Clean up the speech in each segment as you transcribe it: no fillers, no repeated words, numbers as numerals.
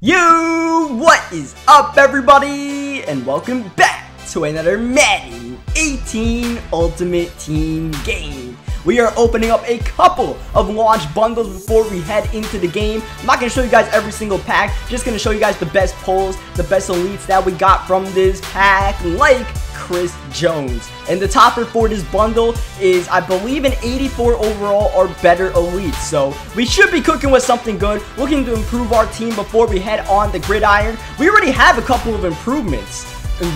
What is up, everybody, and welcome back to another Madden 18 Ultimate Team game. We are opening up a couple of launch bundles before we head into the game. I'm not going to show you guys every single pack, just going to show you guys the best pulls, the best elites that we got from this pack, like Chris Jones. And the topper for this bundle is, I believe, an 84 overall or better elite. So we should be cooking with something good, looking to improve our team before we head on the gridiron. We already have a couple of improvements.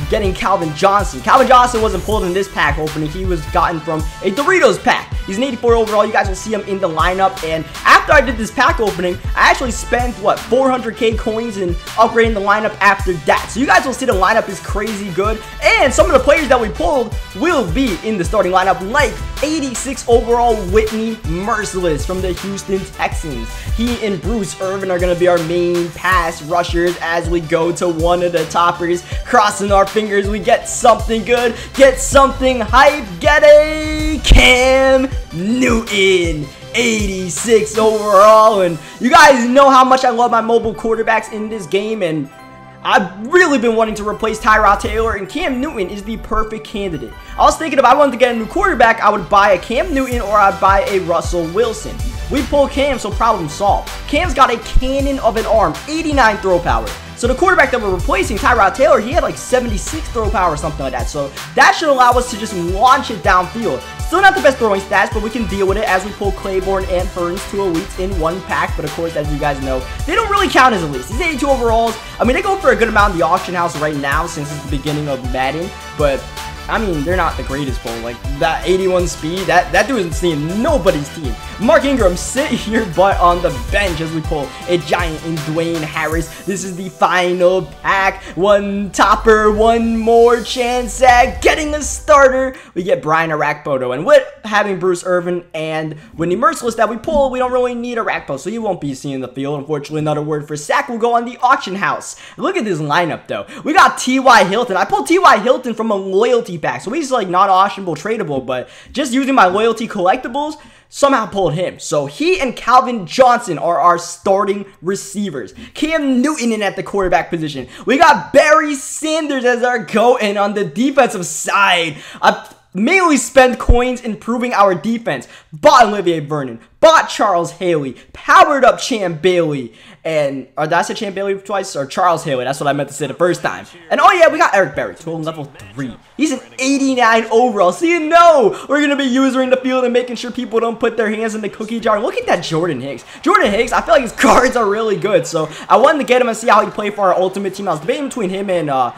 Getting Calvin Johnson. Calvin Johnson wasn't pulled in this pack opening. He was gotten from a Doritos pack. He's an 84 overall. You guys will see him in the lineup. And after I did this pack opening, I actually spent, what, 400k coins in upgrading the lineup after that. So you guys will see the lineup is crazy good. And some of the players that we pulled will be in the starting lineup, like 86 overall Whitney Merciless from the Houston Texans. He and Bruce Irvin are going to be our main pass rushers as we go to one of the toppers. Crossing our fingers, we get something good, get something hype, get a Cam Newton, 86 overall. And you guys know how much I love my mobile quarterbacks in this game, and I've really been wanting to replace Tyrod Taylor, and Cam Newton is the perfect candidate. I was thinking if I wanted to get a new quarterback, I would buy a Cam Newton or I'd buy a Russell Wilson. We pulled Cam, so problem solved. Cam's got a cannon of an arm, 89 throw power. So the quarterback that we're replacing, Tyrod Taylor, he had like 76 throw power or something like that. So that should allow us to just launch it downfield. Still not the best throwing stats, but we can deal with it as we pull Claiborne and Hearns, two elites in one pack. But of course, as you guys know, they don't really count as elites. These 82 overalls, I mean, they go for a good amount in the auction house right now since it's the beginning of Madden. But I mean, they're not the greatest pull. Like, that 81 speed, that dude isn't seeing nobody's team. Mark Ingram, sit your butt on the bench as we pull a giant in Dwayne Harris. This is the final pack. One topper, one more chance at getting a starter. We get Brian Arakpo, and with having Bruce Irvin and Whitney Merciless that we pull, we don't really need Arakpo, so you won't be seeing the field. Unfortunately, another word for sack will go on the auction house. Look at this lineup, though. We got T.Y. Hilton. I pulled T.Y. Hilton from a loyalty pack, so he's like not auctionable, tradable, but just using my loyalty collectibles, somehow pulled him. So he and Calvin Johnson are our starting receivers. Cam Newton in at the quarterback position. We got Barry Sanders as our GOAT, and on the defensive side, I mainly spent coins improving our defense. Bought Olivier Vernon, bought Charles Haley, powered up Champ Bailey, and, or did I say Champ Bailey twice? Or Charles Haley, that's what I meant to say the first time. And oh yeah, we got Eric Berry, total level 3. He's an 89 overall, so you know we're going to be using the field and making sure people don't put their hands in the cookie jar. Look at that Jordan Hicks. Jordan Hicks, I feel like his cards are really good, so I wanted to get him and see how he played for our ultimate team. I was debating between him and,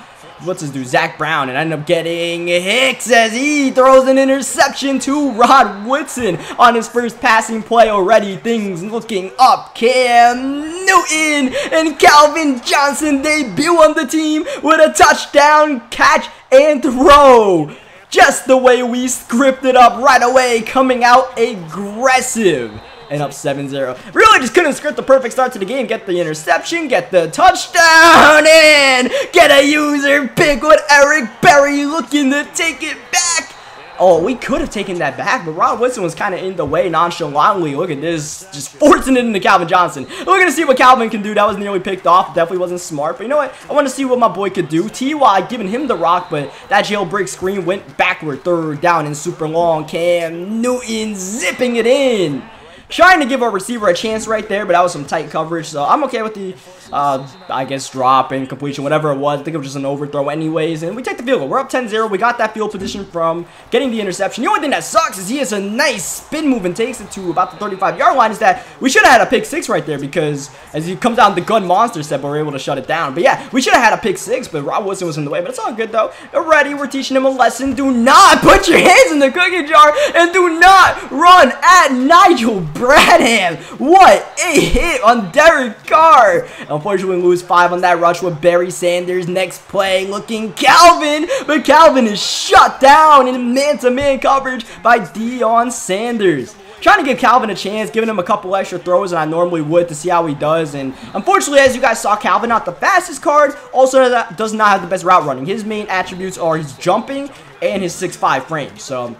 what's his dude, Zach Brown, and I ended up getting Hicks as he throws an interception to Rod Woodson on his first passing play already. Things looking up. Cam Newton and Calvin Johnson debut on the team with a touchdown, catch, and throw. Just the way we scripted up right away, coming out aggressive. And up 7-0. Really just couldn't script the perfect start to the game. Get the interception, get the touchdown, and get a user pick with Eric Berry looking to take it back. Oh, we could have taken that back, but Rod Woodson was kind of in the way nonchalantly. Look at this, just forcing it into Calvin Johnson. We're going to see what Calvin can do. That was nearly picked off. Definitely wasn't smart, but you know what? I want to see what my boy could do. T.Y. giving him the rock, but that jailbreak screen went backward. Third down and super long. Cam Newton zipping it in. Trying to give our receiver a chance right there, but that was some tight coverage, so I'm okay with the, I guess, drop and completion, whatever it was. I think it was just an overthrow anyways, and we take the field goal. We're up 10-0. We got that field position from getting the interception. The only thing that sucks is he has a nice spin move and takes it to about the 35-yard line. Is that we should have had a pick 6 right there, because as he comes down the gun monster step, we were able to shut it down. But yeah, we should have had a pick 6, but Rod Woodson was in the way, but it's all good, though. Already, we're teaching him a lesson. Do not put your hands in the cookie jar, and do not run at Nigel Bradham. What a hit on Derek Carr. Unfortunately, we lose 5 on that rush with Barry Sanders. Next play, looking Calvin, but Calvin is shut down in man-to-man coverage by Deion Sanders. Trying to give Calvin a chance, giving him a couple extra throws than I normally would to see how he does. And unfortunately, as you guys saw, Calvin not the fastest card, also does not have the best route running. His main attributes are his jumping and his 6'5" frame. So we'll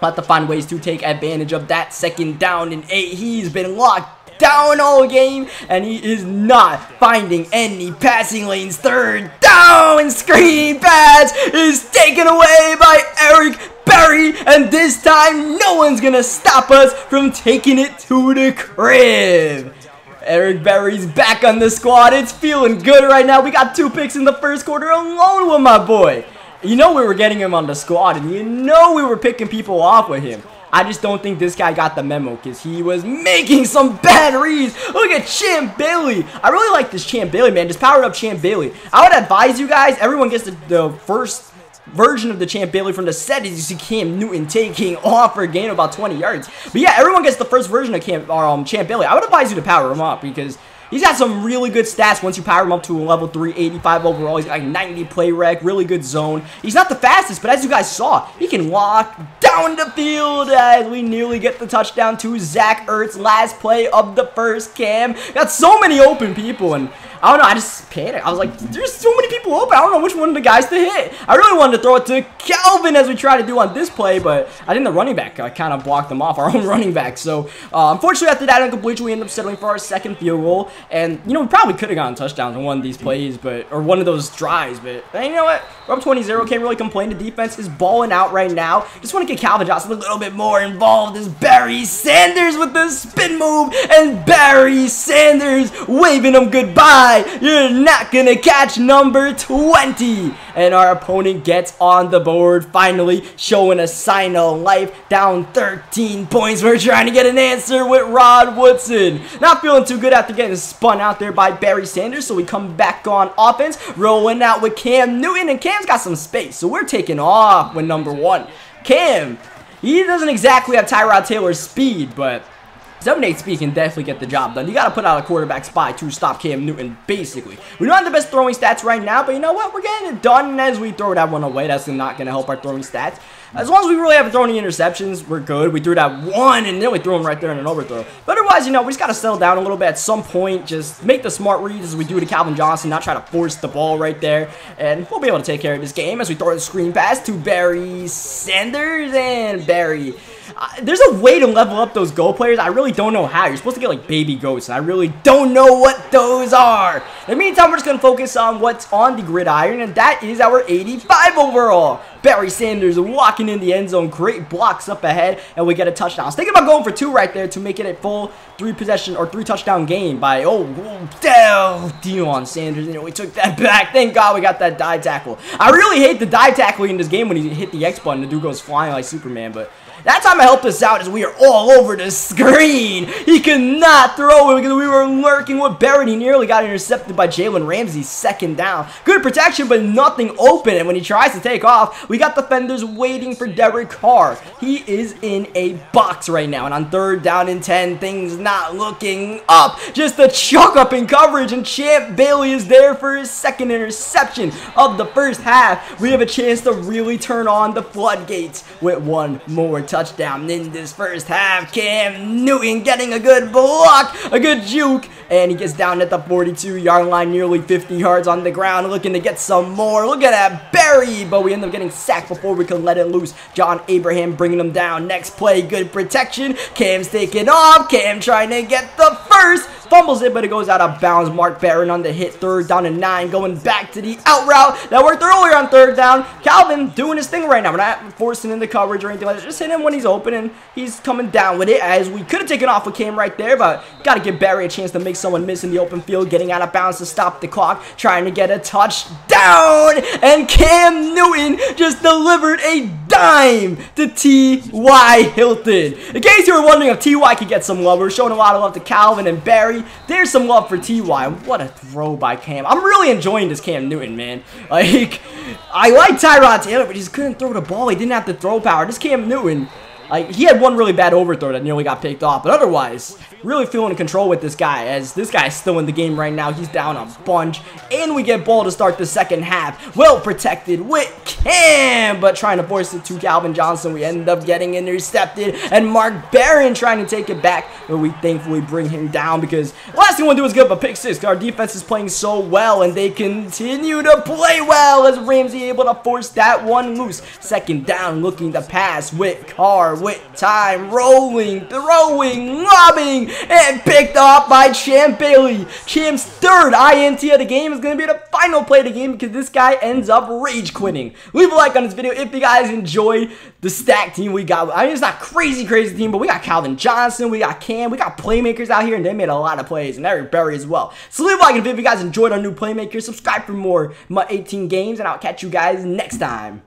have to find ways to take advantage of that. Second down and 8. He's been locked down all game, and he is not finding any passing lanes. Third down, screen pass is taken away by Eric Berry, and this time no one's gonna stop us from taking it to the crib. Eric Berry's back on the squad. It's feeling good right now. We got 2 picks in the first quarter alone with my boy. You know we were getting him on the squad, and you know we were picking people off with him. I just don't think this guy got the memo because he was making some bad reads. Look at Champ Bailey. I really like this Champ Bailey, man. Just powered up Champ Bailey. I would advise you guys, everyone gets the first version of the Champ Bailey from the set. Is you see Cam Newton taking off for a gain of about 20 yards. But yeah, everyone gets the first version of Champ Bailey. I would advise you to power him up because he's got some really good stats once you power him up to a level 3, 85 overall. He's got like 90 play rec, really good zone. He's not the fastest, but as you guys saw, he can walk down the field as we nearly get the touchdown to Zach Ertz. Last play of the first. Cam got so many open people, and I don't know, I just panicked. I was like, there's so many people open. I don't know which one of the guys to hit. I really wanted to throw it to Calvin as we try to do on this play, but I think the running back kind of blocked them off, our own running back. So, unfortunately, after that incompletion, we ended up settling for our second field goal. And, you know, we probably could have gotten touchdowns on one of these plays, or one of those drives, but you know what? We're up 20-0. Can't really complain. The defense is balling out right now. Just want to get Calvin Johnson a little bit more involved as Barry Sanders with the spin move, and Barry Sanders waving him goodbye. You're not gonna catch number 20. And our opponent gets on the board, finally showing a sign of life. Down 13 points. We're trying to get an answer with Rod Woodson. Not feeling too good after getting spun out there by Barry Sanders, so we come back on offense, rolling out with Cam Newton, and Cam's got some space, so we're taking off with number 1. Cam, he doesn't exactly have Tyrod Taylor's speed, but 7-8 speed can definitely get the job done. You got to put out a quarterback spy to stop Cam Newton, basically. We don't have the best throwing stats right now, but you know what? We're getting it done as we throw that one away. That's not going to help our throwing stats. As long as we really haven't thrown any interceptions, we're good. We threw that one, and then we threw him right there in an overthrow. But otherwise, you know, we just got to settle down a little bit at some point. Just make the smart reads as we do to Calvin Johnson, not try to force the ball right there. And we'll be able to take care of this game as we throw the screen pass to Barry Sanders, and Barry. There's a way to level up those goal players. I really don't know how. You're supposed to get like baby goats, and I really don't know what those are. In the meantime, we're just going to focus on what's on the gridiron, and that is our 85 overall. Barry Sanders walking in the end zone. Great blocks up ahead, and we get a touchdown. I was thinking about going for 2 right there to make it a full 3-possession or 3-touchdown game by, Deion Sanders. You know, we took that back. Thank God we got that dive tackle. I really hate the dive tackling in this game when he hit the X button. The dude goes flying like Superman, but that time it helped us out as we are all over the screen. He could not throw it because we were lurking with Barrett. He nearly got intercepted by Jalen Ramsey. 2nd down. Good protection, but nothing open. And when he tries to take off, we got defenders waiting for Derek Carr. He is in a box right now. And on 3rd down and 10, things not looking up. Just a chuck up in coverage. And Champ Bailey is there for his 2nd interception of the first half. We have a chance to really turn on the floodgates with one more touchdown in this first half. Cam Newton getting a good block, a good juke, and he gets down at the 42-yard line, nearly 50 yards on the ground, looking to get some more. Look at that, Barry, but we end up getting sacked before we can let it loose. John Abraham bringing him down. Next play, good protection. Cam's taking off. Cam trying to get the first. Fumbles it, but it goes out of bounds. Mark Barron on the hit. 3rd down and 9, going back to the out route that worked earlier on 3rd down. Calvin doing his thing right now. We're not forcing in the coverage or anything like that. Just hit him when he's open, and he's coming down with it, as we could have taken off with Cam right there, but got to give Barry a chance to make someone miss in the open field, getting out of bounds to stop the clock, trying to get a touchdown, and Cam Newton just delivered a dime to T.Y. Hilton. In case you were wondering if T.Y. could get some love, we're showing a lot of love to Calvin and Barry. There's some love for T.Y. What a throw by Cam. I'm really enjoying this Cam Newton, man. Like, I like Tyrod Taylor, but he just couldn't throw the ball. He didn't have the throw power. This Cam Newton, like, he had one really bad overthrow that nearly got picked off, but otherwise, really feeling in control with this guy, as this guy is still in the game right now. He's down a bunch, and we get ball to start the 2nd half. Well protected with Cam, but trying to force it to Calvin Johnson. We end up getting intercepted, and Mark Barron trying to take it back, but we thankfully bring him down because the last thing we want to do is give up a pick 6. Our defense is playing so well, and they continue to play well as Ramsey able to force that one loose. 2nd down, looking to pass with Carr. our wit time. Rolling, throwing, lobbing, and picked off by Champ Bailey. Champ's third INT of the game is going to be the final play of the game because this guy ends up rage quitting. Leave a like on this video if you guys enjoyed the stack team we got. I mean, it's not crazy team, but we got Calvin Johnson, we got Cam, we got playmakers out here, and they made a lot of plays, and Eric Berry as well. So leave a like if you guys enjoyed our new playmakers. Subscribe for more MUT 18 games, and I'll catch you guys next time.